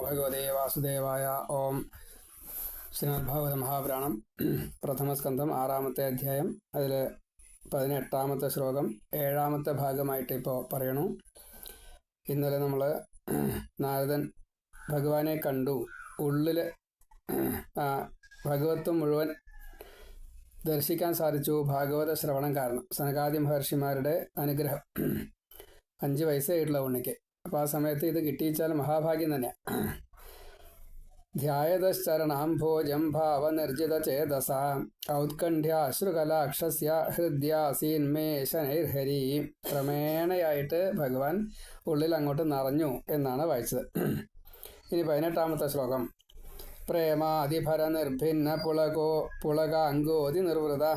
ഭഗവതേ വാസുദേവായ. ഓം. ശ്രീമദ്ഭാഗവത മഹാപുരാണം പ്രഥമസ്കന്ധം 6-ാമത്തെ അധ്യായം, അതിൽ 18-ാമത്തെ ശ്ലോകം 7-ാമത്തെ ഭാഗമായിട്ട് ഇപ്പോൾ പറയണു. ഇന്നലെ നമ്മൾ നാരദൻ ഭഗവാനെ കണ്ടു, ഉള്ളിൽ ഭഗവത്വം മുഴുവൻ ദർശിക്കാൻ സാധിച്ചു. ഭാഗവത ശ്രവണം കാരണം സനകാദി മഹർഷിമാരുടെ അനുഗ്രഹം. 5 വയസ്സായിട്ടുള്ള ഉണ്ണിക്ക്. അപ്പോൾ ആ സമയത്ത് ഇത് കിട്ടിയിച്ചാൽ മഹാഭാഗ്യം തന്നെയാണ്. ധ്യായതശ്ചരണാംഭോജം ഭാവനിർജിത ചേതസ ഔത്കണ്ഠ്യാശ്രുകലാക്ഷസ്യ ഹൃദ്യാസീന്മേശനൈർഹരി. ക്രമേണയായിട്ട് ഭഗവാൻ ഉള്ളിൽ അങ്ങോട്ട് നിറഞ്ഞു എന്നാണ് വായിച്ചത്. ഇനി 18-ാമത്തെ ശ്ലോകം. പ്രേമാതിഭര നിർഭിന്ന പുളകാംഗോതി നിർവൃത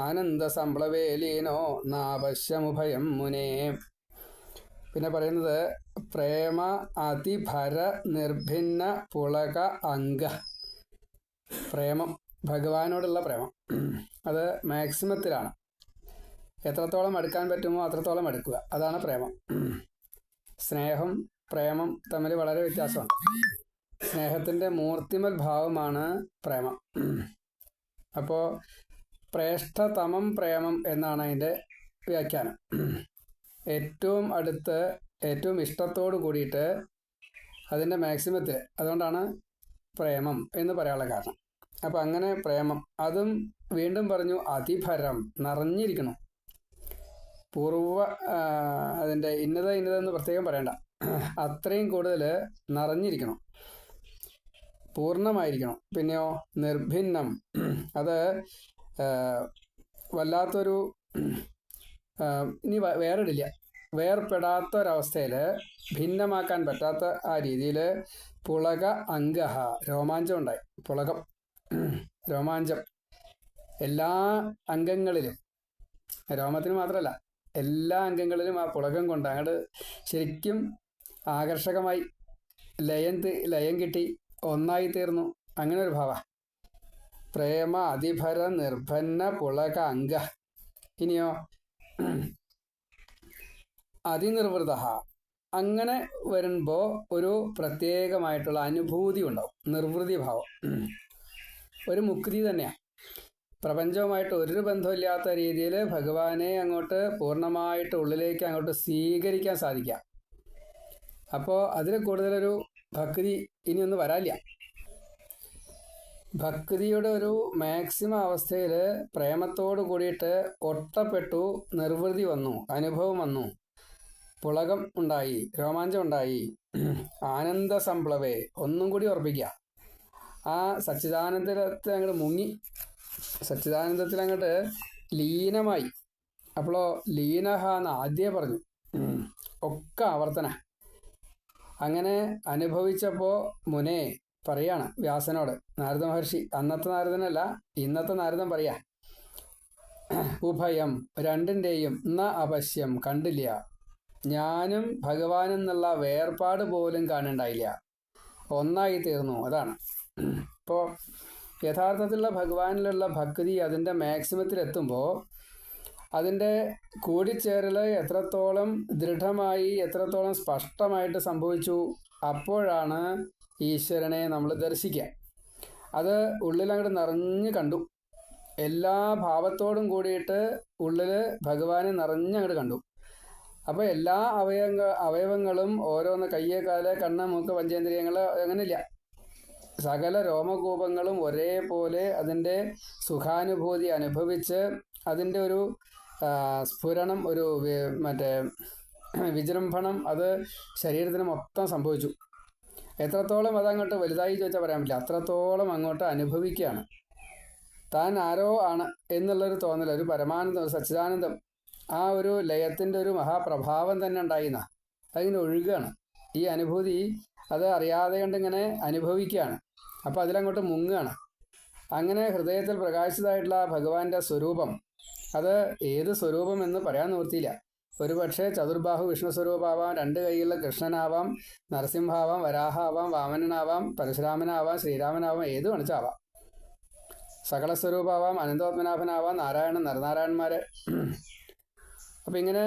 ആനന്ദ സംപ്ലവേലീനോ നാപശ്യമുഭയം മുനേ. പിന്നെ പറയുന്നത് പ്രേമ അതിഭര നിർഭിന്ന പുളക അംഗ. പ്രേമം, ഭഗവാനോടുള്ള പ്രേമം, അത് മാക്സിമത്തിലാണ്. എത്രത്തോളം അടുക്കാൻ പറ്റുമോ അത്രത്തോളം അടുക്കുക, അതാണ് പ്രേമം. സ്നേഹം പ്രേമം തമ്മിൽ വളരെ വ്യത്യാസമാണ്. സ്നേഹത്തിൻ്റെ മൂർത്തിമൽ ഭാവമാണ് പ്രേമം. അപ്പോൾ പ്രേഷ്ഠതമം പ്രേമം എന്നാണ് അതിൻ്റെ വ്യാഖ്യാനം. ഏറ്റവും അടുത്ത്, ഏറ്റവും ഇഷ്ടത്തോട് കൂടിയിട്ട് അതിൻ്റെ മാക്സിമത്തിൽ, അതുകൊണ്ടാണ് പ്രേമം എന്ന് പറയാനുള്ള കാരണം. അപ്പം അങ്ങനെ പ്രേമം, അതും വീണ്ടും പറഞ്ഞു അതിഭരം, നിറഞ്ഞിരിക്കണം. അതിൻ്റെ ഇന്നതെന്ന് പ്രത്യേകം പറയണ്ട, അത്രയും കൂടുതൽ നിറഞ്ഞിരിക്കണം, പൂർണ്ണമായിരിക്കണം. പിന്നെയോ നിർഭിന്നം, അത് വല്ലാത്തൊരു ഇനി വേറിടില്ല, വേർപ്പെടാത്ത ഒരവസ്ഥയിൽ, ഭിന്നമാക്കാൻ പറ്റാത്ത ആ രീതിയിൽ. പുളക അംഗഹ, രോമാഞ്ചം ഉണ്ടായി. പുളകം, രോമാഞ്ചം എല്ലാ അംഗങ്ങളിലും, രോമത്തിന് മാത്രമല്ല എല്ലാ അംഗങ്ങളിലും ആ പുളകം കൊണ്ട് അങ്ങോട്ട് ശരിക്കും ആകർഷകമായി ലയം കിട്ടി, ഒന്നായി തീർന്നു. അങ്ങനെ ഒരു ഭാവ. പ്രേമ അതിഭര നിർഭന്ന പുളക അംഗ. ഇനിയോ അതിനിർവൃത. അങ്ങനെ വരുമ്പോൾ ഒരു പ്രത്യേകമായിട്ടുള്ള അനുഭൂതി ഉണ്ടാവും, നിർവൃതി ഭാവം, ഒരു മുക്തി തന്നെയാണ്. പ്രപഞ്ചവുമായിട്ട് ഒരു ബന്ധമില്ലാത്ത രീതിയിൽ ഭഗവാനെ അങ്ങോട്ട് പൂർണ്ണമായിട്ട് ഉള്ളിലേക്ക് അങ്ങോട്ട് സ്വീകരിക്കാൻ സാധിക്കുക. അപ്പോൾ അതിൽ കൂടുതലൊരു ഭക്തി ഇനിയൊന്നും വരാനില്ല. ഭക്തിയുടെ ഒരു മാക്സിമം അവസ്ഥയിൽ പ്രേമത്തോട് കൂടിയിട്ട് ഒട്ടപ്പെട്ടു, നിർവൃതി വന്നു, അനുഭവം വന്നു, പുളകം ഉണ്ടായി, രോമാഞ്ചം ഉണ്ടായി. ആനന്ദ സംപ്ലവേ, ഒന്നും കൂടി ഉറപ്പിക്കുക, ആ സച്ചിദാനന്ദത്തിൽ അങ്ങോട്ട് മുങ്ങി, സച്ചിദാനന്ദത്തിൽ അങ്ങോട്ട് ലീനമായി. അപ്പോഴോ ലീനഹ എന്ന് ആദ്യമേ പറഞ്ഞു, ഒക്കെ ആവർത്തന. അങ്ങനെ അനുഭവിച്ചപ്പോൾ മുനേ പറയാണ് വ്യാസനോട്, നാരദ മഹർഷി, അന്നത്തെ നാരദനല്ല ഇന്നത്തെ നാരദൻ പറയാ, ഉഭയം, രണ്ടിൻ്റെയും ന അപശ്യം, കണ്ടില്ല, ഞാനും ഭഗവാനെന്നുള്ള വേർപാട് പോലും കാണുണ്ടായില്ല, ഒന്നായി തീർന്നു. അതാണ് ഇപ്പോൾ യഥാർത്ഥത്തിലുള്ള ഭഗവാനിലുള്ള ഭക്തി അതിൻ്റെ മാക്സിമത്തിലെത്തുമ്പോൾ അതിൻ്റെ കൂടിച്ചേരൽ എത്രത്തോളം ദൃഢമായി, എത്രത്തോളം സ്പഷ്ടമായിട്ട് സംഭവിച്ചു, അപ്പോഴാണ് ഈശ്വരനെ നമ്മൾ ദർശിക്കുക. അത് ഉള്ളിലങ്ങോട്ട് നിറഞ്ഞ് കണ്ടു, എല്ലാ ഭാവത്തോടും കൂടിയിട്ട് ഉള്ളിൽ ഭഗവാനെ നിറഞ്ഞങ്ങോട്ട് കണ്ടു. അപ്പോൾ എല്ലാ അവയവങ്ങളും ഓരോന്ന്, കയ്യ്, കാല്, കണ്ണ്, മൂക്ക്, പഞ്ചേന്ദ്രിയങ്ങൾ, അങ്ങനെയില്ല, സകല രോമകൂപങ്ങളും ഒരേപോലെ അതിൻ്റെ സുഖാനുഭൂതി അനുഭവിച്ച് അതിൻ്റെ ഒരു സ്ഫുരണം, ഒരു മറ്റേ വിജൃംഭണം, അത് ശരീരത്തിന് മൊത്തം സംഭവിച്ചു. എത്രത്തോളം അതങ്ങോട്ട് വലുതായി ചോദിച്ചാൽ പറയാൻ പറ്റില്ല, അത്രത്തോളം അങ്ങോട്ട് അനുഭവിക്കുകയാണ്. താൻ ആരോ ആണ് എന്നുള്ളൊരു തോന്നൽ, ഒരു പരമാനന്ദം, സച്ചിദാനന്ദം, ആ ഒരു ലയത്തിൻ്റെ ഒരു മഹാപ്രഭാവം തന്നെ ഉണ്ടായിന്ന, അതിങ്ങനെ ഒഴുകുകയാണ്. ഈ അനുഭൂതി അത് അറിയാതെ കണ്ടിങ്ങനെ അനുഭവിക്കുകയാണ്. അപ്പോൾ അതിലങ്ങോട്ട് മുങ്ങുകയാണ്. അങ്ങനെ ഹൃദയത്തിൽ പ്രകാശിതമായിട്ടുള്ള ഭഗവാന്റെ സ്വരൂപം, അത് ഏത് സ്വരൂപം എന്ന് പറയാൻ നിവൃത്തിയില്ല. ഒരു പക്ഷേ ചതുർബാഹു വിഷ്ണു സ്വരൂപമാവാം, 2 കൈയുള്ള കൃഷ്ണനാവാം, നരസിംഹാവാം, വരാഹാവാം, വാമനനാവാം, പരശുരാമനാവാം, ശ്രീരാമനാവാം, ഏത് കാണിച്ചാവാം. സകല സ്വരൂപമാവാം, അനന്തോത്മനാഭനാവാം, നാരായണൻ, നരനാരായണന്മാർ. അപ്പം ഇങ്ങനെ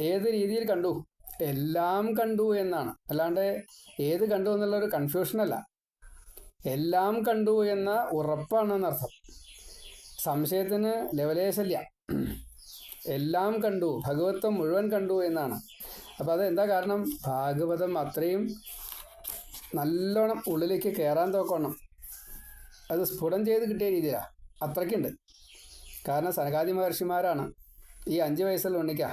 ഏത് രീതിയിൽ കണ്ടു എല്ലാം കണ്ടു എന്നാണ്. അല്ലാണ്ട് ഏത് കണ്ടു എന്നുള്ളൊരു കൺഫ്യൂഷനല്ല. എല്ലാം കണ്ടു എന്ന ഉറപ്പാണെന്നർത്ഥം. സംശയത്തിന് ലെവലേശല്ല. എല്ലാം കണ്ടു, ഭഗവത്വം മുഴുവൻ കണ്ടു എന്നാണ്. അപ്പോൾ അത് എന്താ കാരണം? ഭാഗവതം അത്രയും നല്ലോണം ഉള്ളിലേക്ക് കയറാൻ തോക്കണം. അത് സ്ഫുടം ചെയ്ത് കിട്ടിയ രീതിയിലാണ്. അത്രയ്ക്കുണ്ട്. കാരണം സനകാദി മഹർഷിമാരാണ് ഈ 5 വയസ്സുള്ള ഉണ്ണിക്ക.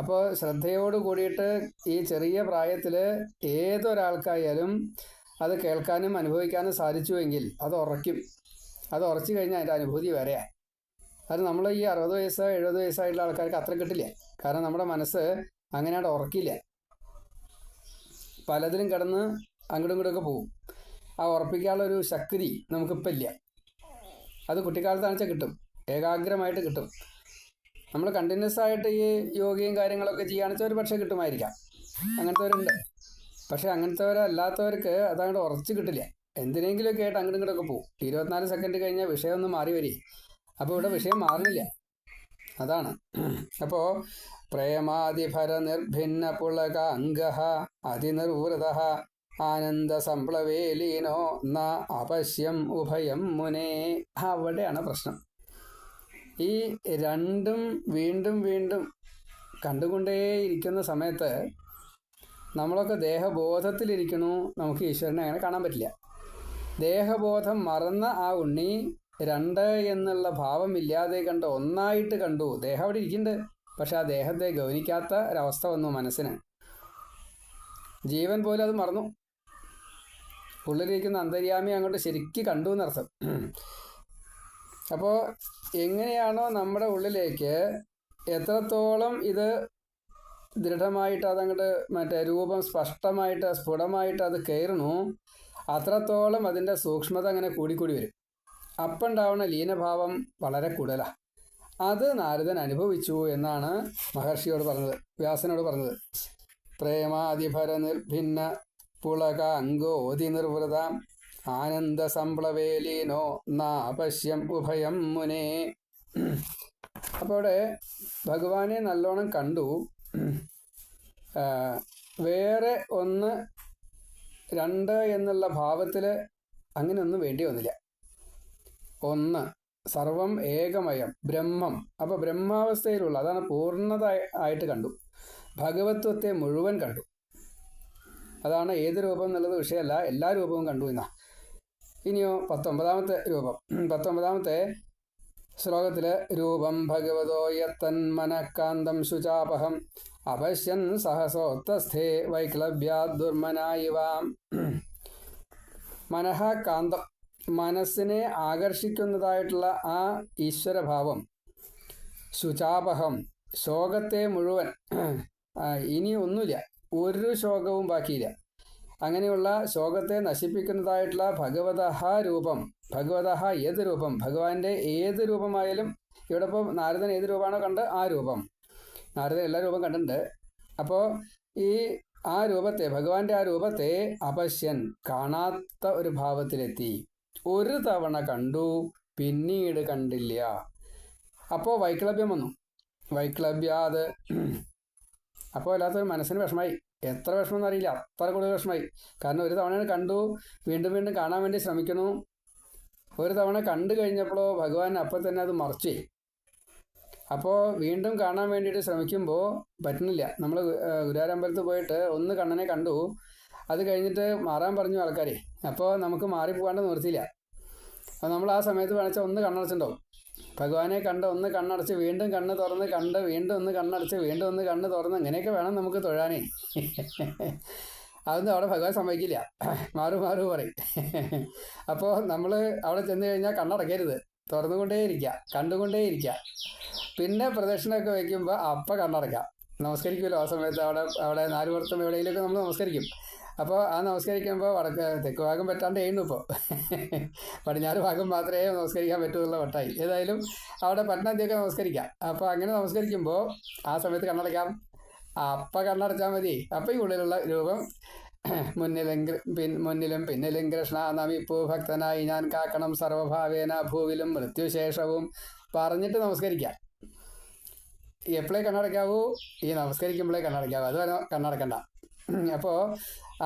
അപ്പോൾ ശ്രദ്ധയോട് കൂടിയിട്ട് ഈ ചെറിയ പ്രായത്തിൽ ഏതൊരാൾക്കായാലും അത് കേൾക്കാനും അനുഭവിക്കാനും സാധിച്ചുവെങ്കിൽ അത് ഉറയ്ക്കും. അത് ഉറച്ചു കഴിഞ്ഞാൽ അതിൻ്റെ അനുഭൂതി വേറെയാണ്. അത് നമ്മൾ ഈ 60 വയസ്സ് 70 വയസ്സായിട്ടുള്ള ആൾക്കാർക്ക് അത്ര കിട്ടില്ല. കാരണം നമ്മുടെ മനസ്സ് അങ്ങനെയാണ്ട് ഉറക്കില്ല. പലതിലും കിടന്ന് അങ്ങോട്ടും ഇങ്ങോട്ടൊക്കെ പോകും. ആ ഉറപ്പിക്കാനുള്ളൊരു ശക്തി നമുക്കിപ്പോൾ ഇല്ല. അത് കുട്ടിക്കാലത്താണെന്ന് വെച്ചാൽ കിട്ടും, ഏകാഗ്രമായിട്ട് കിട്ടും. നമ്മൾ കണ്ടിന്യൂസ് ആയിട്ട് ഈ യോഗയും കാര്യങ്ങളൊക്കെ ചെയ്യുകയാണെന്ന് വെച്ചാൽ ഒരു പക്ഷേ കിട്ടുമായിരിക്കാം. അങ്ങനത്തെവരുണ്ട്. പക്ഷേ അങ്ങനത്തെവരല്ലാത്തവർക്ക് അതങ്ങോട്ട് ഉറച്ച് കിട്ടില്ല. എന്തിനെങ്കിലുമൊക്കെ ആയിട്ട് അങ്ങോട്ടും ഇങ്ങോട്ടൊക്കെ പോകും. 24 സെക്കൻഡ് കഴിഞ്ഞാൽ വിഷയം ഒന്ന് മാറി വരിക. അപ്പോൾ ഇവിടെ വിഷയം മാറുന്നില്ല. അതാണ്. അപ്പോൾ പ്രേമാതിഭര നിർഭിന്ന പുളക അംഗഃ അതിനിർവൃത ആനന്ദ സംപ്ലവേലീനോ ന അപശ്യം ഉഭയം മുനേ. അവിടെയാണ് പ്രശ്നം. ഈ രണ്ടും വീണ്ടും വീണ്ടും കണ്ടുകൊണ്ടേയിരിക്കുന്ന സമയത്ത് നമ്മളൊക്കെ ദേഹബോധത്തിലിരിക്കണു. നമുക്ക് ഈശ്വരനെ അങ്ങനെ കാണാൻ പറ്റില്ല. ദേഹബോധം മറന്ന ആ ഉണ്ണി 2 എന്നുള്ള ഭാവമില്ലാതെ കണ്ട് ഒന്നായിട്ട് കണ്ടു. ദേഹം അവിടെ ഇരിക്കുന്നുണ്ട്, പക്ഷെ ആ ദേഹത്തെ ഗൗനിക്കാത്ത ഒരവസ്ഥ വന്നു മനസ്സിന്. ജീവൻ പോലും അത് മറന്നു. ഉള്ളിലിരിക്കുന്ന അന്തര്യാമി അങ്ങോട്ട് ശരിക്ക് കണ്ടു എന്നർത്ഥം. അപ്പോൾ എങ്ങനെയാണോ നമ്മുടെ ഉള്ളിലേക്ക് എത്രത്തോളം ഇത് ദൃഢമായിട്ട് അതങ്ങോട്ട് രൂപം സ്പഷ്ടമായിട്ട് സ്ഫുടമായിട്ട് അത് കയറണു, അത്രത്തോളം അതിൻ്റെ സൂക്ഷ്മത അങ്ങനെ കൂടിക്കൂടി വരും. അപ്പം ഉണ്ടാവുന്ന ലീനഭാവം വളരെ കൂടുതലാണ്. അത് നാരദൻ അനുഭവിച്ചു എന്നാണ് മഹർഷിയോട് പറഞ്ഞത്, വ്യാസനോട് പറഞ്ഞത്. പ്രേമാതിഭര നിർഭിന്ന പുളക അംഗോതി നിർവൃത ആനന്ദ സംപ്ലവേലീനോ നാപശ്യം ഉഭയം മുനേ. അപ്പോൾ അവിടെ ഭഗവാനെ നല്ലോണം കണ്ടു. വേറെ ഒന്ന് 2 എന്നുള്ള ഭാവത്തിൽ അങ്ങനെയൊന്നും വേണ്ടി വന്നില്ല. ഒന്ന് സർവം ഏകമയം ബ്രഹ്മം. അപ്പോൾ ബ്രഹ്മാവസ്ഥയിലുള്ള അതാണ് പൂർണ്ണത ആയിട്ട് കണ്ടു. ഭഗവത്വത്തെ മുഴുവൻ കണ്ടു. അതാണ് ഏത് രൂപം എന്നുള്ളത് വിഷയമല്ല, എല്ലാ രൂപവും കണ്ടു എന്നാ. ഇനിയോ 19ാമത്തെ രൂപം. 19ാമത്തെ ശ്ലോകത്തിൽ രൂപം ഭഗവതോ യത്തന്മനഃകാന്തം ശുചാപഹം അപശ്യൻ സഹസോത്തസ്ഥേ വൈക്ലഭ്യാ ദുർമനായിവാം. മനഃകാന്തം, മനസ്സിനെ ആകർഷിക്കുന്നതായിട്ടുള്ള ആ ഈശ്വരഭാവം. ശുചാപഹം, ശോകത്തെ മുഴുവൻ, ഇനി ഒന്നുമില്ല, ഒരു ശോകവും ബാക്കിയില്ല. അങ്ങനെയുള്ള ശോകത്തെ നശിപ്പിക്കുന്നതായിട്ടുള്ള ഭഗവതഃ രൂപം. ഭഗവതഃ ഏത് രൂപം, ഭഗവാന്റെ ഏത് രൂപമായാലും. ഇവിടെ ഇപ്പോൾ നാരദൻ ഏത് രൂപമാണോ കണ്ട് ആ രൂപം. നാരദൻ എല്ലാ രൂപം കണ്ടിട്ടുണ്ട്. അപ്പോൾ ആ രൂപത്തെ, ഭഗവാന്റെ ആ രൂപത്തെ അപശ്യൻ, കാണാത്ത ഒരു ഭാവത്തിലെത്തി. ഒരു തവണ കണ്ടു, പിന്നീട് കണ്ടില്ല. അപ്പോൾ വൈക്ലഭ്യം വന്നു. വൈക്ലഭ്യാത്. അപ്പോൾ അല്ലാത്തൊരു മനസ്സിന് വിഷമായി. എത്ര വിഷമം എന്നറിയില്ല, അത്ര കൂടുതൽ വിഷമായി. കാരണം ഒരു തവണ കണ്ടു, വീണ്ടും വീണ്ടും കാണാൻ വേണ്ടി ശ്രമിക്കുന്നു. ഒരു തവണ കണ്ടു കഴിഞ്ഞപ്പോഴോ ഭഗവാൻ അപ്പം തന്നെ അത് മറച്ചു. അപ്പോൾ വീണ്ടും കാണാൻ വേണ്ടിയിട്ട് ശ്രമിക്കുമ്പോൾ പറ്റുന്നില്ല. നമ്മൾ ഗുരുവായൂരമ്പലത്തിൽ പോയിട്ട് ഒന്ന് കണ്ണനെ കണ്ടു, അത് കഴിഞ്ഞിട്ട് മാറാൻ പറഞ്ഞു ആൾക്കാരെ. അപ്പോൾ നമുക്ക് മാറിപ്പോകാണ്ട് നിർത്തിയില്ല. അപ്പോൾ നമ്മൾ ആ സമയത്ത് വേണിച്ചാൽ ഒന്ന് കണ്ണടച്ചിട്ടുണ്ടാവും. ഭഗവാനെ കണ്ട് ഒന്ന് കണ്ണടച്ച് വീണ്ടും കണ്ണ് തുറന്ന് കണ്ട് വീണ്ടും ഒന്ന് കണ്ണടച്ച് വീണ്ടും ഒന്ന് കണ്ണ് തുറന്ന് ഇങ്ങനെയൊക്കെ വേണം നമുക്ക് തൊഴാനേ. അതൊന്നും അവിടെ ഭഗവാൻ സമ്മതിക്കില്ല. മാറു പറയും. അപ്പോൾ നമ്മൾ അവിടെ ചെന്ന് കഴിഞ്ഞാൽ കണ്ണടക്കരുത്, തുറന്നുകൊണ്ടേയിരിക്കുക, കണ്ടുകൊണ്ടേയിരിക്കുക. പിന്നെ പ്രദക്ഷിണമൊക്കെ വയ്ക്കുമ്പോൾ അപ്പം കണ്ണടക്കാം. നമസ്കരിക്കുമല്ലോ ആ സമയത്ത്. അവിടെ 4 പുറത്തും എവിടെയെങ്കിലുമൊക്കെ നമ്മൾ നമസ്കരിക്കും. അപ്പോൾ ആ നമസ്കരിക്കുമ്പോൾ തെക്ക് ഭാഗം പറ്റാണ്ട് ചെയ്യുന്നു. ഇപ്പോൾ പടിഞ്ഞാറ് ഭാഗം മാത്രമേ നമസ്കരിക്കാൻ പറ്റുമെന്നുള്ള വട്ടായി. ഏതായാലും അവിടെ പട്ടണത്തിയൊക്കെ നമസ്കരിക്കാം. അപ്പോൾ അങ്ങനെ നമസ്കരിക്കുമ്പോൾ ആ സമയത്ത് കണ്ണടക്കാം. അപ്പം കണ്ണടച്ചാൽ മതി. അപ്പം ഈ ഉള്ളിലുള്ള രൂപം മുന്നിലും പിന്നിലും കൃഷ്ണ നമിപ്പൂ ഭക്തനായി ഞാൻ കാക്കണം സർവഭാവേന ഭൂവിലും മൃത്യുശേഷവും പറഞ്ഞിട്ട് നമസ്കരിക്കാം. എപ്പോഴേ കണ്ണടയ്ക്കാവൂ? ഈ നമസ്കരിക്കുമ്പോഴേ കണ്ണടയ്ക്കാവൂ, അത് വരെ കണ്ണടക്കണ്ട. അപ്പോൾ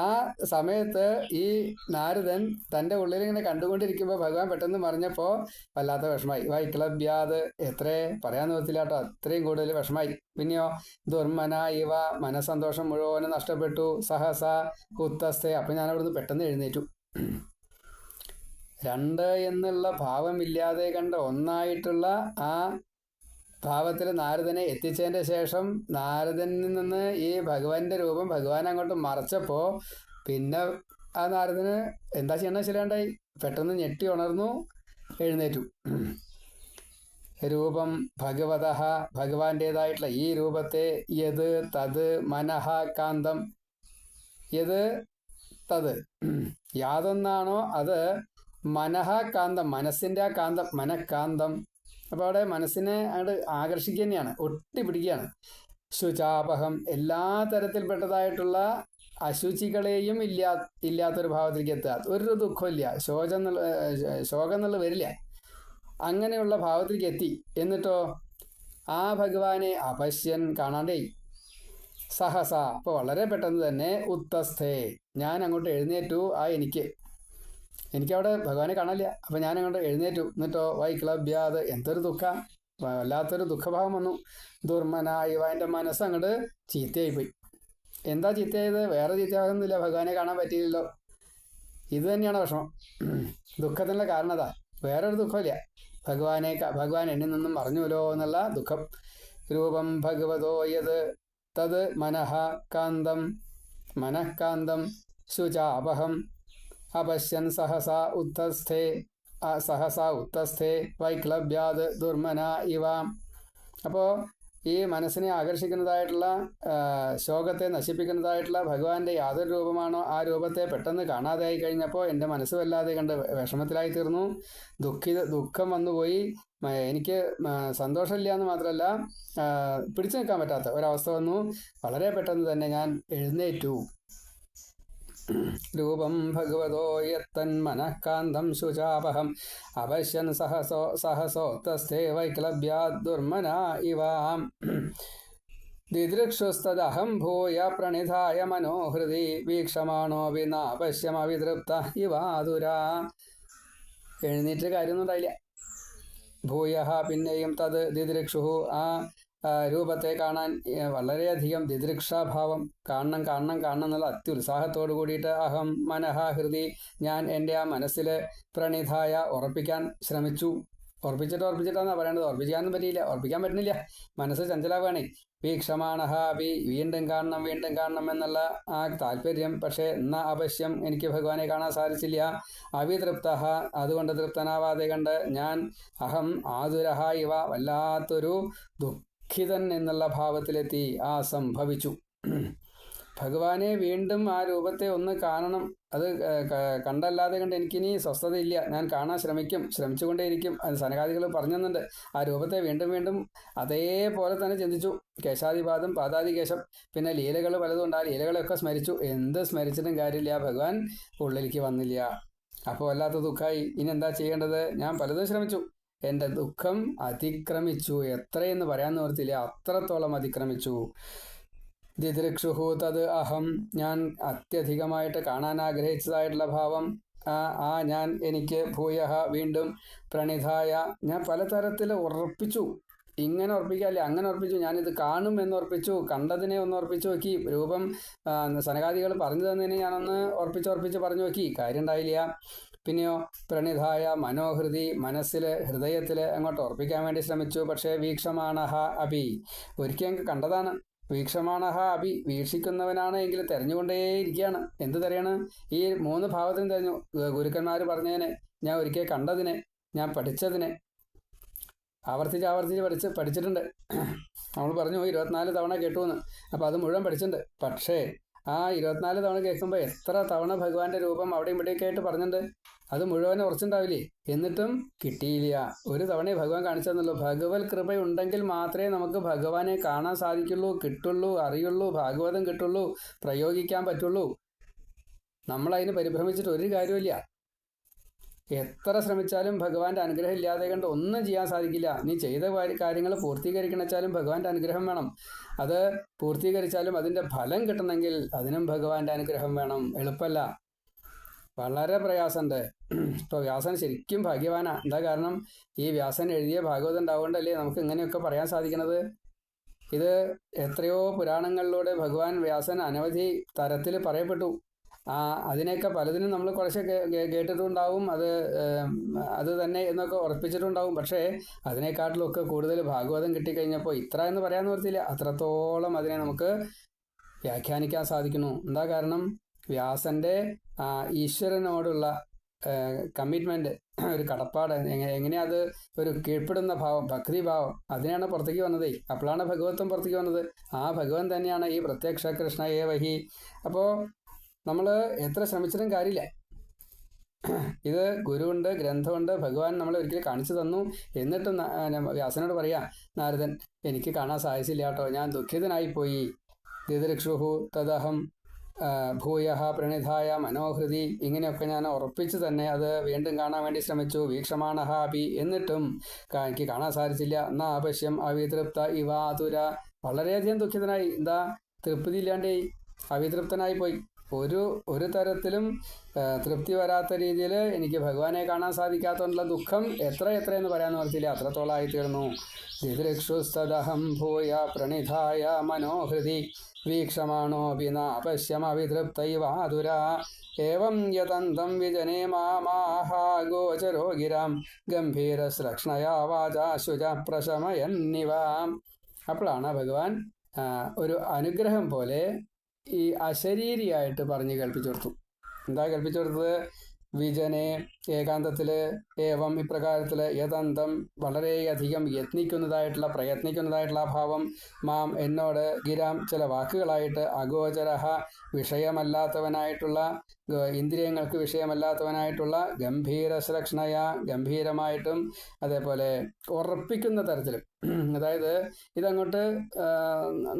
ആ സമയത്ത് ഈ നാരദൻ തൻ്റെ ഉള്ളിൽ ഇങ്ങനെ കണ്ടുകൊണ്ടിരിക്കുമ്പോൾ ഭഗവാൻ പെട്ടെന്ന് മറിഞ്ഞപ്പോൾ വല്ലാത്ത വിഷമായി. വൈക്ലബ്യാത്, എത്രേ പറയാൻ നിർത്തില്ല കേട്ടോ, അത്രയും കൂടുതൽ വിഷമായി. പിന്നെയോ ദുർമന ഇവ, മനസ്സന്തോഷം മുഴുവനും നഷ്ടപ്പെട്ടു. സഹസ കുത്തസ്ഥ, അപ്പം ഞാൻ അവിടുന്ന് പെട്ടെന്ന് എഴുന്നേറ്റു. രണ്ട് എന്നുള്ള ഭാവമില്ലാതെ കണ്ട ഒന്നായിട്ടുള്ള ആ ഭാവത്തിൽ നാരദനെ എത്തിച്ചതിൻ്റെ ശേഷം നാരദനിൽ നിന്ന് ഈ ഭഗവാന്റെ രൂപം ഭഗവാൻ അങ്ങോട്ട് മറച്ചപ്പോൾ പിന്നെ ആ നാരദന് എന്താ ചെയ്യണമെന്ന് വെച്ചില്ലാണ്ടായി. പെട്ടെന്ന് ഞെട്ടി ഉണർന്നു, എഴുന്നേറ്റു. രൂപം ഭഗവത, ഭഗവാന്റേതായിട്ടുള്ള ഈ രൂപത്തെ യത് തത് മനഃ കാന്തം, യത് തത് യാതൊന്നാണോ അത് മനഃ കാന്തം, മനസ്സിൻ്റെ ആ കാന്തം, മനഃകാന്തം. അപ്പോൾ അവിടെ മനസ്സിനെ അങ്ങോട്ട് ആകർഷിക്കുക തന്നെയാണ്, ഒട്ടിപ്പിടിക്കുകയാണ്. ശുചാപഹം, എല്ലാ തരത്തിൽപ്പെട്ടതായിട്ടുള്ള അശുചികളെയും ഇല്ലാത്തൊരു ഭാവത്തിലേക്ക് എത്തുക. ഒരു ദുഃഖമില്ല, ശോകം എന്നുള്ളത് വരില്ല. അങ്ങനെയുള്ള ഭാവത്തിലേക്ക് എത്തി. എന്നിട്ടോ ആ ഭഗവാനെ അപശ്യൻ, കാണാണ്ടേ. സഹസ, അപ്പോൾ വളരെ പെട്ടെന്ന് തന്നെ ഉത്തസ്ഥേ, ഞാൻ അങ്ങോട്ട് എഴുന്നേറ്റു. എനിക്കവിടെ ഭഗവാനെ കാണാനില്ല. അപ്പം ഞാൻ അങ്ങോട്ട് എഴുന്നേറ്റു. എന്നിട്ടോ വൈക്ലബ്യാത്, എന്തൊരു ദുഃഖം, വല്ലാത്തൊരു ദുഃഖഭാവം വന്നു. ദുർമന ഇവ, എൻ്റെ മനസ്സ് അങ്ങോട്ട് ചീത്തയായിപ്പോയി. എന്താ ചീത്തയായത്? വേറെ ചീത്തയാകുന്നില്ല, ഭഗവാനെ കാണാൻ പറ്റിയില്ലല്ലോ. ഇത് തന്നെയാണ് വിഷമം, ദുഃഖത്തിനുള്ള കാരണതാ. വേറൊരു ദുഃഖമില്ല, ഭഗവാൻ എന്നിൽ നിന്നും മറഞ്ഞുല്ലോ എന്നുള്ള ദുഃഖം. രൂപം ഭഗവതോ യത് തത് മനഃകാന്തം, മനഃകാന്തം ശുചാപഹം അപശ്യൻ സഹസാ ഉത്തസ്ഥേ വൈക്ലബ്യാത് ദുർമന ഇവ. അപ്പോൾ ഈ മനസ്സിനെ ആകർഷിക്കുന്നതായിട്ടുള്ള, ശോകത്തെ നശിപ്പിക്കുന്നതായിട്ടുള്ള ഭഗവാന്റെ യാതൊരു രൂപമാണോ ആ രൂപത്തെ പെട്ടെന്ന് കാണാതെയായി കഴിഞ്ഞപ്പോൾ എൻ്റെ മനസ്സ് വല്ലാതെ കണ്ട് വിഷമത്തിലായി തീർന്നു. ദുഃഖം വന്നുപോയി. എനിക്ക് സന്തോഷമില്ല എന്ന് മാത്രമല്ല, പിടിച്ചു നിൽക്കാൻ പറ്റാത്ത ഒരവസ്ഥ വന്നു. വളരെ പെട്ടെന്ന് തന്നെ ഞാൻ എഴുന്നേറ്റു. രൂപം ഭഗവതോ യത്തൻ മനഃകാന്തം ശുചാപഹം അപശ്യൻ സഹസോത്തസ്ഥേ വൈക്ലബ്യാത് ദുർമന ഇവാം. ദിദൃക്ഷുസ്തദഹം ഭൂയ പ്രണിധായ മനോഹൃതി വീക്ഷമാണോ വിനാപശ്യമവിതൃപ്ത ഇവാതുരാ. എഴുന്നേറ്റ് കാര്യമൊന്നും ഉണ്ടായില്ല. ഭൂയ, പിന്നെയും തത് ദിദൃക്ഷു, ആ രൂപത്തെ കാണാൻ വളരെയധികം ദിദൃക്ഷാഭാവം, കാണണം എന്നുള്ള അത്യുത്സാഹത്തോടു കൂടിയിട്ട് അഹം മനഃ ഹൃദി, ഞാൻ എൻ്റെ ആ മനസ്സിൽ പ്രണിധായ, ഉറപ്പിക്കാൻ ശ്രമിച്ചു. ഉറപ്പിച്ചിട്ടാണെന്നാണ് പറയേണ്ടത്, ഉറപ്പിക്കാനൊന്നും പറ്റിയില്ല, ഉറപ്പിക്കാൻ പറ്റുന്നില്ല, മനസ്സ് ചഞ്ചലാവുകയാണേ. വീക്ഷമാണഹ അഭി, വീണ്ടും കാണണം എന്നുള്ള ആ താല്പര്യം. പക്ഷേ എന്നാ അവശ്യം എനിക്ക് ഭഗവാനെ കാണാൻ സാധിച്ചില്ല. അവിതൃപ്ത, അതുകൊണ്ട് തൃപ്തനാവാതെ കണ്ട് ഞാൻ അഹം ആതുരഹ ഇവ, വല്ലാത്തൊരു ദുഃഖിതൻ എന്നുള്ള ഭാവത്തിലെത്തി. ആ സംഭവിച്ചു. ഭഗവാനെ വീണ്ടും ആ രൂപത്തെ ഒന്ന് കാണണം. അത് കണ്ടല്ലാതെ കണ്ട് എനിക്കിനി സ്വസ്ഥതയില്ല. ഞാൻ കാണാൻ ശ്രമിച്ചുകൊണ്ടേയിരിക്കും. അത് സനകാദികൾ പറഞ്ഞു തന്നുണ്ട്. ആ രൂപത്തെ വീണ്ടും അതേപോലെ തന്നെ ചിന്തിച്ചു. കേശാദിപാദം പാദാദികേശം, പിന്നെ ലീലകൾ പലതും ഉണ്ട്. ആ ലീലകളെയൊക്കെ സ്മരിച്ചു. എന്ത് സ്മരിച്ചിട്ടും കാര്യമില്ല, ഭഗവാൻ ഉള്ളിലേക്ക് വന്നില്ല. അപ്പോൾ വല്ലാത്ത ദുഃഖമായി. ഇനി എന്താ ചെയ്യേണ്ടത്? ഞാൻ പലതും ശ്രമിച്ചു. എൻ്റെ ദുഃഖം അതിക്രമിച്ചു. എത്രയെന്ന് പറയാൻ നിവർത്തില്ല, അത്രത്തോളം അതിക്രമിച്ചു. ദിദൃക്ഷുഹു തത് അഹം, ഞാൻ അത്യധികമായിട്ട് കാണാൻ ആഗ്രഹിച്ചതായിട്ടുള്ള ഭാവം, ഞാൻ എനിക്ക് ഭൂയഹ, വീണ്ടും പ്രണിധായ, ഞാൻ പലതരത്തിൽ ഉറപ്പിച്ചു. ഇങ്ങനെ ഉറപ്പിക്കാല്ലേ, അങ്ങനെ ഉറപ്പിച്ചു. ഞാനിത് കാണും എന്നുറപ്പിച്ചു. കണ്ടതിനെ ഒന്ന് ഉറപ്പിച്ചു നോക്കി. രൂപം സനകാദികൾ പറഞ്ഞു തന്നതിനെ ഞാനൊന്ന് ഉറപ്പിച്ച് പറഞ്ഞു നോക്കി. കാര്യം ഉണ്ടായില്ല. പിന്നെയോ പ്രണിധായ മനോഹൃതി, ഹൃദയത്തിൽ അങ്ങോട്ട് ഉറപ്പിക്കാൻ വേണ്ടി ശ്രമിച്ചു. പക്ഷേ വീക്ഷമാണഹ അഭി, ഒരിക്കൽ കണ്ടതാണ്. വീക്ഷമാണഹ അഭി, വീക്ഷിക്കുന്നവനാണ് എങ്കിൽ തെരഞ്ഞുകൊണ്ടേയിരിക്കുകയാണ്. എന്ത് തെരയാണ്? ഈ 3 ഭാവത്തിനും തെരഞ്ഞു. ഗുരുക്കന്മാർ പറഞ്ഞതിനെ, ഞാൻ ഒരിക്കൽ കണ്ടതിനെ, ഞാൻ പഠിച്ചതിനെ, ആവർത്തിച്ച് പഠിച്ചിട്ടുണ്ട്. നമ്മൾ പറഞ്ഞു 24 തവണ കേട്ടു എന്ന്. അപ്പോൾ അത് മുഴുവൻ പഠിച്ചിട്ടുണ്ട്. പക്ഷേ ആ 24 തവണ കേൾക്കുമ്പോൾ എത്ര തവണ ഭഗവാന്റെ രൂപം അവിടെയും ഇവിടെയൊക്കെ ആയിട്ട് പറഞ്ഞിട്ടുണ്ട്. അത് മുഴുവൻ ഉറച്ചുണ്ടാവില്ലേ? എന്നിട്ടും കിട്ടിയില്ല. ഒരു തവണയെ ഭഗവാൻ കാണിച്ചെന്നുള്ളൂ. ഭഗവത് കൃപയുണ്ടെങ്കിൽ മാത്രമേ നമുക്ക് ഭഗവാനെ കാണാൻ സാധിക്കുള്ളൂ, കിട്ടുള്ളൂ, അറിയുള്ളൂ, ഭാഗവതം കിട്ടുള്ളൂ, പ്രയോഗിക്കാൻ പറ്റുള്ളൂ. നമ്മളതിന് പരിഭ്രമിച്ചിട്ട് ഒരു കാര്യമില്ല. എത്ര ശ്രമിച്ചാലും ഭഗവാന്റെ അനുഗ്രഹം ഇല്ലാതെ കണ്ട് ഒന്നും ചെയ്യാൻ സാധിക്കില്ല. നീ ചെയ്ത കാര്യങ്ങൾ പൂർത്തീകരിക്കണമെച്ചാലും ഭഗവാന്റെ അനുഗ്രഹം വേണം. അത് പൂർത്തീകരിച്ചാലും അതിൻ്റെ ഫലം കിട്ടണമെങ്കിൽ അതിനും ഭഗവാന്റെ അനുഗ്രഹം വേണം. എളുപ്പമല്ല, വളരെ പ്രയാസമുണ്ട്. ഇപ്പോൾ വ്യാസൻ ശരിക്കും ഭാഗ്യവാനാ. എന്താ കാരണം, ഈ വ്യാസൻ എഴുതിയ ഭാഗവതം ഉണ്ടാവുകൊണ്ടല്ലേ നമുക്ക് ഇങ്ങനെയൊക്കെ പറയാൻ സാധിക്കണത്. ഇത് എത്രയോ പുരാണങ്ങളിലൂടെ ഭഗവാൻ വ്യാസൻ അനവധി തരത്തിൽ പറയപ്പെട്ടു. അതിനെയൊക്കെ പലതിനും നമ്മൾ കുറച്ച് കേട്ടിട്ടുണ്ടാവും, അത് തന്നെ എന്നൊക്കെ ഉറപ്പിച്ചിട്ടുണ്ടാവും. പക്ഷേ അതിനെക്കാട്ടിലൊക്കെ കൂടുതൽ ഭാഗവതം കിട്ടിക്കഴിഞ്ഞപ്പോൾ ഇത്ര എന്ന് പറയാൻ നിർത്തിയില്ല. അത്രത്തോളം അതിനെ നമുക്ക് വ്യാഖ്യാനിക്കാൻ സാധിക്കുന്നു. എന്താ കാരണം, വ്യാസൻ്റെ ഈശ്വരനോടുള്ള കമ്മിറ്റ്മെൻറ്റ്, ഒരു കടപ്പാട്, എങ്ങനെയാ അത് ഒരു കീഴ്പ്പെടുന്ന ഭാവം, ഭക്തിഭാവം, അതിനാണ് പുറത്തേക്ക് വന്നതേ. അപ്പോഴാണ് ഭഗവത്വം പുറത്തേക്ക് വന്നത്. ആ ഭഗവൻ തന്നെയാണ് ഈ പ്രത്യക്ഷ കൃഷ്ണ ഏവഹി. അപ്പോൾ നമ്മൾ എത്ര ശ്രമിച്ചിട്ടും കാര്യമില്ല. ഇത് ഗുരുവുണ്ട്, ഗ്രന്ഥമുണ്ട്, ഭഗവാൻ നമ്മളെ ഒരിക്കലും കാണിച്ചു തന്നു. എന്നിട്ടും വ്യാസനോട് പറയാ, നാരദൻ എനിക്ക് കാണാൻ സാധിച്ചില്ല കേട്ടോ, ഞാൻ ദുഃഖിതനായിപ്പോയി. ദിദൃക്ഷുഹു തദഹം ഭൂയ പ്രണിധായ മനോഹൃതി, ഇങ്ങനെയൊക്കെ ഞാൻ ഉറപ്പിച്ച് തന്നെ അത് വീണ്ടും കാണാൻ വേണ്ടി ശ്രമിച്ചു. വീക്ഷമാണഹ അപി, എന്നിട്ടും എനിക്ക് കാണാൻ സാധിച്ചില്ല. എന്നാ അപശ്യം അവിതൃപ്ത ഇവാതുര, വളരെയധികം ദുഃഖിതനായി. എന്താ, തൃപ്തി ഇല്ലാണ്ടേ അവിതൃപ്തനായി പോയി. ഒരു തരത്തിലും തൃപ്തി വരാത്ത രീതിയിൽ എനിക്ക് ഭഗവാനെ കാണാൻ സാധിക്കാത്തതുകൊണ്ടുള്ള ദുഃഖം എത്രയെന്ന് പറയാൻ നിർത്തിയില്ല, അത്രത്തോളമായി തീർന്നു. ദിദൃക്ഷുസ്തദഹം ഭൂയ പ്രണിധായ മനോഹൃതി വീക്ഷമാണോ വിനാപശ്യമവിതൃപ്തൈവാതുര ഏവം യതന്തം വിജനേ മാമാഹാ ഗോചരോ ഗിരാം ഗംഭീരശ്ലക്ഷ്ണയാ വാചാശുച പ്രശമയന്നിവ. അപ്പോഴാണ് ഭഗവാൻ ഒരു അനുഗ്രഹം പോലെ ഈ അശരീരിയായിട്ട് പറഞ്ഞ് കേൾപ്പിച്ചു കൊടുത്തു. എന്താ കേൾപ്പിച്ചു കൊടുത്തത്? വിജനെ, ഏകാന്തത്തിൽ, ഏവം ഇപ്രകാരത്തിൽ, യതന്തം വളരെയധികം പ്രയത്നിക്കുന്നതായിട്ടുള്ള ഭാവം, മാം എന്നോട്, ഗിരാം ചില വാക്കുകളായിട്ട്, അഗോചരഹ വിഷയമല്ലാത്തവനായിട്ടുള്ള, ഇന്ദ്രിയങ്ങൾക്ക് വിഷയമല്ലാത്തവനായിട്ടുള്ള, ഗംഭീരശ്ലക്ഷ്ണയ ഗംഭീരമായിട്ടും അതേപോലെ ഉറപ്പിക്കുന്ന തരത്തിലും. അതായത് ഇതങ്ങോട്ട്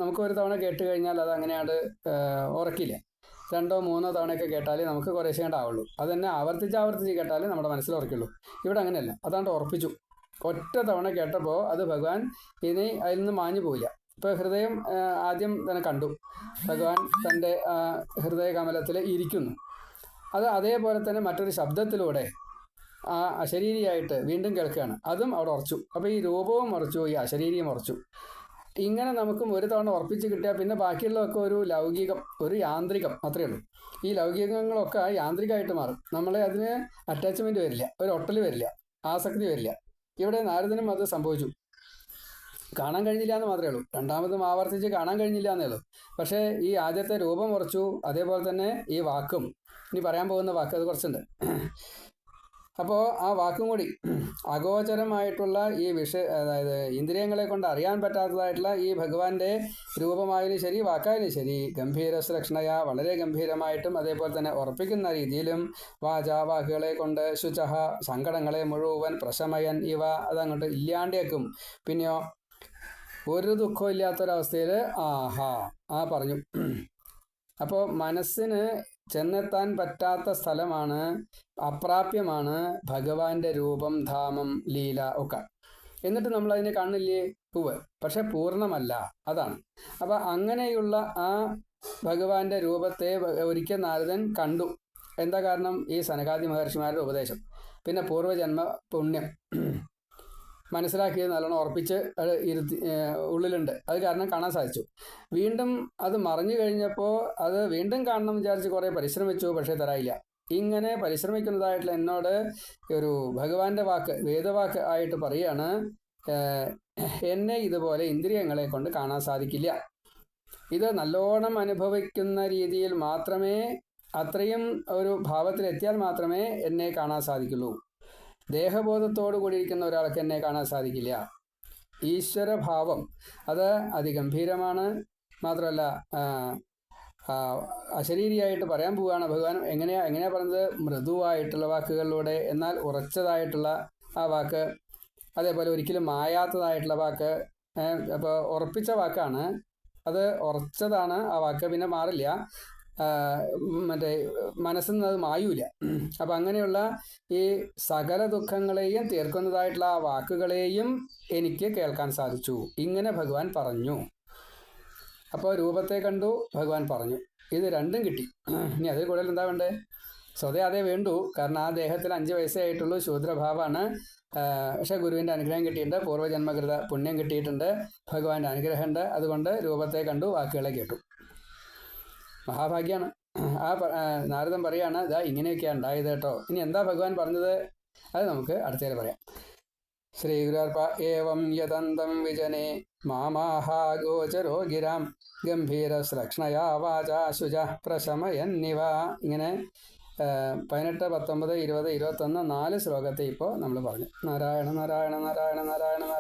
നമുക്ക് ഒരു തവണ കേട്ട് കഴിഞ്ഞാൽ അത് അങ്ങനെയാണ് ഉറക്കില്ല. 2 or 3 തവണയൊക്കെ കേട്ടാലേ നമുക്ക് കുറേശ്ശേ ഉണ്ടാവുള്ളൂ. അത് തന്നെ ആവർത്തിച്ച് കേട്ടാലേ നമ്മുടെ മനസ്സിൽ ഉറക്കുള്ളൂ. ഇവിടെ അങ്ങനെയല്ല, അതാണ്ട് ഉറപ്പിച്ചു. ഒറ്റ തവണ കേട്ടപ്പോൾ അത് ഭഗവാൻ ഇനി അതിൽ നിന്ന് മാഞ്ഞു പോയില്ല. ഇപ്പോൾ ഹൃദയം ആദ്യം തന്നെ കണ്ടു, ഭഗവാൻ തൻ്റെ ഹൃദയകമലത്തിൽ ഇരിക്കുന്നു. അത് അതേപോലെ തന്നെ മറ്റൊരു ശബ്ദത്തിലൂടെ അശരീരിയായിട്ട് വീണ്ടും കേൾക്കുകയാണ്. അതും അവിടെ ഉറച്ചു. അപ്പോൾ ഈ രൂപവും ഉറച്ചു, ഈ അശരീരിയും ഉറച്ചു. ഇങ്ങനെ നമുക്കും ഒരു തവണ ഉറപ്പിച്ച് കിട്ടിയാൽ പിന്നെ ബാക്കിയുള്ളതൊക്കെ ഒരു ലൗകികം, ഒരു യാന്ത്രികം അത്രയേ ഉള്ളൂ. ഈ ലൗകികങ്ങളൊക്കെ യാന്ത്രികമായിട്ട് മാറും. നമ്മളെ അതിന് അറ്റാച്ച്മെൻറ്റ് വരില്ല, ഒരു ഒട്ടൽ വരില്ല, ആസക്തി വരില്ല. ഇവിടെ നാരദനും അത് സംഭവിച്ചു. കാണാൻ കഴിഞ്ഞില്ല എന്ന് മാത്രമേ ഉള്ളൂ, രണ്ടാമതും ആവർത്തിച്ച് കാണാൻ കഴിഞ്ഞില്ല എന്നേ ഉള്ളൂ. പക്ഷേ ഈ ആദ്യത്തെ രൂപം ഉറച്ചു, അതേപോലെ തന്നെ ഈ വാക്കും, ഇനി പറയാൻ പോകുന്ന വാക്ക് അത് കുറച്ചുണ്ട്. അപ്പോൾ ആ വാക്കും കൂടി അഗോചരമായിട്ടുള്ള ഈ അതായത് ഇന്ദ്രിയങ്ങളെ കൊണ്ട് അറിയാൻ പറ്റാത്തതായിട്ടുള്ള ഈ ഭഗവാന്റെ രൂപമായാലും ശരി, വാക്കായാലും ശരി, ഗംഭീരശ്ലക്ഷ്ണയ വളരെ ഗംഭീരമായിട്ടും അതേപോലെ തന്നെ ഉറപ്പിക്കുന്ന രീതിയിലും, വാക്കുകളെ കൊണ്ട് ശുചഹ സങ്കടങ്ങളെ മുഴുവൻ പ്രശമയൻ ഇവ അതങ്ങോട്ട് ഇല്ലാണ്ടേക്കും. പിന്നെയോ ഒരു ദുഃഖവും ഇല്ലാത്തൊരവസ്ഥയിൽ പറഞ്ഞു. അപ്പോൾ മനസ്സിന് ചെന്നെത്താൻ പറ്റാത്ത സ്ഥലമാണ്, അപ്രാപ്യമാണ് ഭഗവാന്റെ രൂപം, ധാമം, ലീല ഒക്കെ. എന്നിട്ട് നമ്മൾ അതിനെ കാണില്ലേ? പൂവ്, പക്ഷെ പൂർണ്ണമല്ല, അതാണ്. അപ്പം അങ്ങനെയുള്ള ആ ഭഗവാന്റെ രൂപത്തെ ഒരിക്കൽ നാരദൻ കണ്ടു. എന്താ കാരണം? ഈ സനകാദി മഹർഷിമാരുടെ ഉപദേശം, പിന്നെ പൂർവ്വജന്മ പുണ്യം മനസ്സിലാക്കിയത് നല്ലോണം ഉറപ്പിച്ച് ഉള്ളിലുണ്ട്. അത് കാരണം കാണാൻ സാധിച്ചു. വീണ്ടും അത് മറിഞ്ഞു കഴിഞ്ഞപ്പോൾ അത് വീണ്ടും കാണണം വിചാരിച്ച് കുറേ പരിശ്രമിച്ചു, പക്ഷേ തരായില്ല. ഇങ്ങനെ പരിശ്രമിക്കുന്നതായിട്ടുള്ള എന്നോട് ഒരു ഭഗവാന്റെ വാക്ക്, വേദവാക്ക് ആയിട്ട് പറയുകയാണ്, എന്നെ ഇതുപോലെ ഇന്ദ്രിയങ്ങളെ കൊണ്ട് കാണാൻ സാധിക്കില്ല. ഇത് നല്ലോണം അനുഭവിക്കുന്ന രീതിയിൽ മാത്രമേ, അത്രയും ഒരു ഭാവത്തിലെത്തിയാൽ മാത്രമേ എന്നെ കാണാൻ സാധിക്കുള്ളൂ. ദേഹബോധത്തോടു കൂടിയിരിക്കുന്ന ഒരാൾക്ക് എന്നെ കാണാൻ സാധിക്കില്ല. ഈശ്വരഭാവം അത് അതിഗംഭീരമാണ്. മാത്രമല്ല അശരീരിയായിട്ട് പറയാൻ പോവുകയാണ് ഭഗവാൻ. എങ്ങനെയാ പറഞ്ഞത്? മൃദുവായിട്ടുള്ള വാക്കുകളിലൂടെ, എന്നാൽ ഉറച്ചതായിട്ടുള്ള ആ വാക്ക്, അതേപോലെ ഒരിക്കലും മായാത്തതായിട്ടുള്ള വാക്ക്. അപ്പോൾ ഉറപ്പിച്ച വാക്കാണ്, അത് ഉറച്ചതാണ് ആ വാക്ക്, പിന്നെ മാറില്ല. മറ്റേ മനസ്സിൽ നിന്ന് അത് മായൂല. അപ്പം അങ്ങനെയുള്ള ഈ സകല ദുഃഖങ്ങളെയും തീർക്കുന്നതായിട്ടുള്ള ആ വാക്കുകളെയും എനിക്ക് കേൾക്കാൻ സാധിച്ചു. ഇങ്ങനെ ഭഗവാൻ പറഞ്ഞു. അപ്പോൾ രൂപത്തെ കണ്ടു, ഭഗവാൻ പറഞ്ഞു, ഇത് രണ്ടും കിട്ടി. ഇനി അതിൽ കൂടുതൽ എന്താ വേണ്ടേ? സ്വതേ അതേ വേണ്ടു. കാരണം ആ ദേഹത്തിൽ 5 വയസ്സേ ആയിട്ടുള്ളൂ, ശൂദ്രഭാവമാണ്. പക്ഷെ ഗുരുവിൻ്റെ അനുഗ്രഹം കിട്ടിയിട്ടുണ്ട്, പൂർവ്വജന്മകൃത പുണ്യം കിട്ടിയിട്ടുണ്ട്, ഭഗവാന്റെ അനുഗ്രഹമുണ്ട്. അതുകൊണ്ട് രൂപത്തെ കണ്ടു, വാക്കുകളെ കേട്ടു. മഹാഭാഗ്യമാണ്. നാരദൻ പറയാണ്, ഇതാ ഇങ്ങനെയൊക്കെയാണ് ഉണ്ടായത് കേട്ടോ. ഇനി എന്താ ഭഗവാൻ പറഞ്ഞത് അത് നമുക്ക് അടുത്തേക്ക് പറയാം. ശ്രീഗുരുർപ്പ ഏവം യദന്തം വിജനെ മാമാഹാഗോചരോ ഗിരാം ഗംഭീരശ്ലക്ഷ്ണയാ വാചാ ശുച പ്രശമയന്നിവ. ഇങ്ങനെ 18, 19, 20, 21 4 ശ്ലോകത്തെ ഇപ്പോൾ നമ്മൾ പറഞ്ഞു. നാരായണ നാരായണ നാരായണ നാരായണ നാരായണ.